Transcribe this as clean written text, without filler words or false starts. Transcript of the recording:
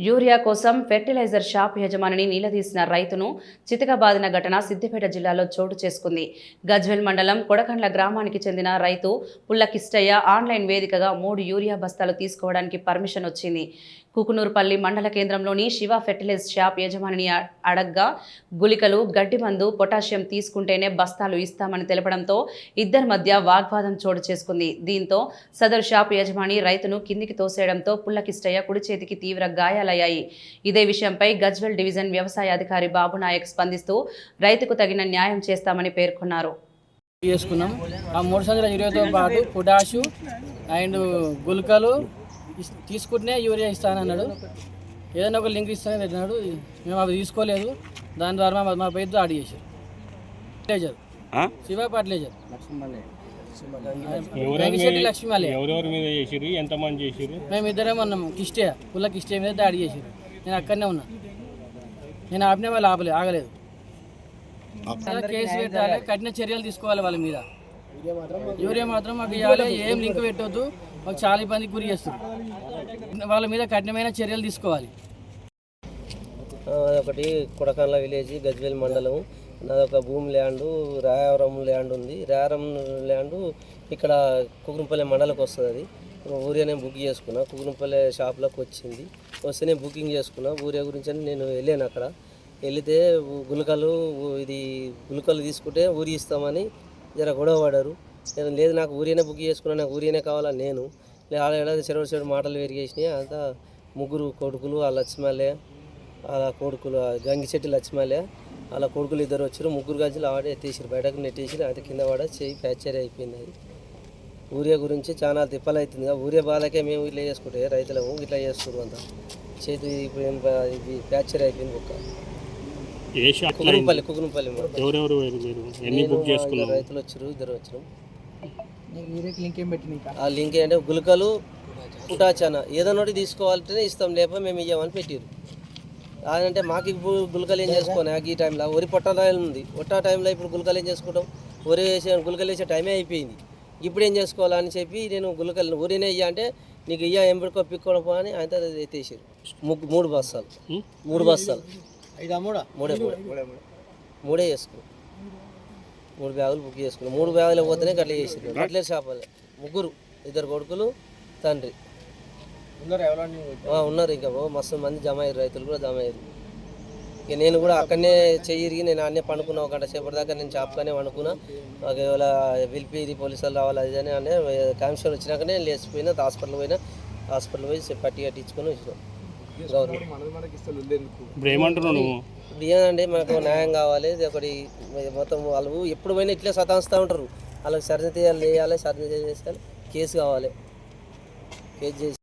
Urea కోసం fertiliser shop యజమానిని నిలదీసిన రైతును చితకబాదిన ఘటన సిద్దిపేట జిల్లాలో చోటు చేసుకుంది. గజ్వెల్ మండలం కొడకండ్ల గ్రామానికి చెందిన రైతు పుల్ల కిష్టయ్య ఆన్లైన్ వేదికగా 3 యూరియా బస్తాలు తీసుకోవడానికి పర్మిషన్ వచ్చింది. కుకునూరుపల్లి మండల కేంద్రంలోని శివ ఫెర్టిలైజర్ షాప్ యజమానిని అడగ్గా గుళికలు, గడ్డి మందు, పొటాషియం తీసుకుంటేనే బస్తాలు ఇస్తామని తెలపడంతో ఇద్దరి మధ్య వాగ్వాదం చోటు చేసుకుంది. దీంతో సదరు షాప్ యజమాని రైతును కిందికి తోసేయడంతో పుల్ల కిష్టయ్య కుడి చేతికి తీవ్ర గాయాలయ్యాయి. ఇదే విషయంపై గజ్వెల్ డివిజన్ వ్యవసాయ అధికారి బాబునాయక్ స్పందిస్తూ రైతుకు తగిన న్యాయం చేస్తామని పేర్కొన్నారు. చేసుకున్నాం. ఆ 300 యూరియాతో పాటు పొటాషు అండ్ గుళికలు తీసుకుంటేనే యూరియా ఇస్తానన్నాడు. ఏదైనా ఒక లింక్ ఇస్తానని పెట్టినాడు. మేము అవి తీసుకోలేదు. దాని ద్వారా మా పేరు దాడి చేశారు. ఫర్టిలైజర్ శివ ఫర్టిలైజర్ మేము ఇద్దరే ఉన్నాము. కిష్టయ్య పుల్ల కిష్టయ్య మీద దాడి చేశారు. నేను అక్కడనే ఉన్నా. నేను ఆపిన వాళ్ళు ఆగలేదు. కేసు పెట్టాలి, కఠిన చర్యలు తీసుకోవాలి వాళ్ళ మీద. యూరియా మాత్రం మాకు ఇవ్వాలి, ఏం లింక్ పెట్టొద్దు. మాకు చాలా ఇబ్బందికి గురి చేస్తుంది. వాళ్ళ మీద కఠినమైన చర్యలు తీసుకోవాలి. ఒకటి కొడకండ్ల విలేజ్, గజ్వేల్ మండలం. నాదొక భూమి ల్యాండు, రాయవరం ల్యాండ్ ఉంది. రాయవరం ల్యాండు ఇక్కడ కుకునూరుపల్లి మండలకు వస్తుంది. అది ఊరియా నేను బుక్ చేసుకున్నా. కుకునూరుపల్లి షాప్లోకి వచ్చింది. వస్తే నేను బుకింగ్ చేసుకున్నా. ఊరియా గురించి అని నేను వెళ్ళాను. అక్కడ వెళితే గుళికలు తీసుకుంటే ఊరి ఇస్తామని జర గొడవ పడారు. లేదు నాకు ఊరినే బుక్ చేసుకున్నా, నాకు ఊరినే కావాలని నేను లేదా చెడు మాటలు పెరిగేసినాయి. అంతా 3 కొడుకులు, ఆ లక్ష్మలే అలా కొడుకులు, గంగిచెట్టి లక్ష్మలే అలా కొడుకులు 2 వచ్చారు. 3 గంజలు ఆడే ఎత్తేసారు, బయటకు నెట్టేసి అది కింద పడ చేయి ఫ్రాక్చర్ అయిపోయింది. అది ఊరియా గురించి చాలా తిప్పలు అవుతుంది. ఊరియా బాధకే మేము ఇట్లా చేసుకుంటే రైతులము ఇట్లా చేస్తున్నారు. అంతా చేతి ఇది ఫ్రాక్చర్ అయిపోయింది. కుకునూరుపల్లి రైతులు వచ్చారు, 2 వచ్చారు. ఆ లింక్ ఏంటంటే గుళికలు, పుటాచానా ఏదైనా తీసుకోవాలంటేనే ఇస్తాం, లేప మేము ఇవ్వమని పెట్టారు. అదంటే మాకు గుళికలు ఏం చేసుకోవాలి? నాకు ఈ టైంలో వరి పొట్ట ఉంది. పొట్ట టైంలో ఇప్పుడు గుళికలు ఏం చేసుకుంటాం? గుళికలు వేసే టైమే అయిపోయింది. ఇప్పుడు ఏం చేసుకోవాలని చెప్పి నేను గుళికలు ఊరినే ఇయ్య అంటే నీకు ఎంపికో పిక్కోవడం అని ఆయన ఎత్తేసారు. 3 బస్తాలు 3 బస్తాలు మూడే చేసుకున్నాం. 3 బ్యాగులు బుక్ చేసుకున్నాం. 3 బ్యాగులు పోతేనే గట్ల చేసారు. గట్లే షాపాలే 3, 2 కొడుకులు, తండ్రి ఉన్నారు. ఇంకా మస్తు మంది జమ అయ్యారు, రైతులు కూడా జమ అయ్యారు. ఇక నేను కూడా అక్కడనే చెయ్యిరిగి నేను అన్నీ పండుకున్నా. 1 గంట సేపటి దాకా నేను షాప్గానే పండుకున్నా. మాకు ఇవాళ పిలిపి పోలీసులు రావాలి అది అని అంటే కమిషన్ వచ్చినాకనే లేచిపోయినా. హాస్పిటల్ పోయి పట్టి కట్టించుకొని వచ్చినాం. ఇప్పుడు ఏమండి మనకు న్యాయం కావాలి. ఇది ఒకటి మొత్తం వాళ్ళు ఎప్పుడు పోయినా ఇట్లే సతాయిస్తూ ఉంటారు. వాళ్ళకి సర్జరీ చేయాలి, సర్జరీ చేయాలి, కేసు కావాలి. కేసు చేసి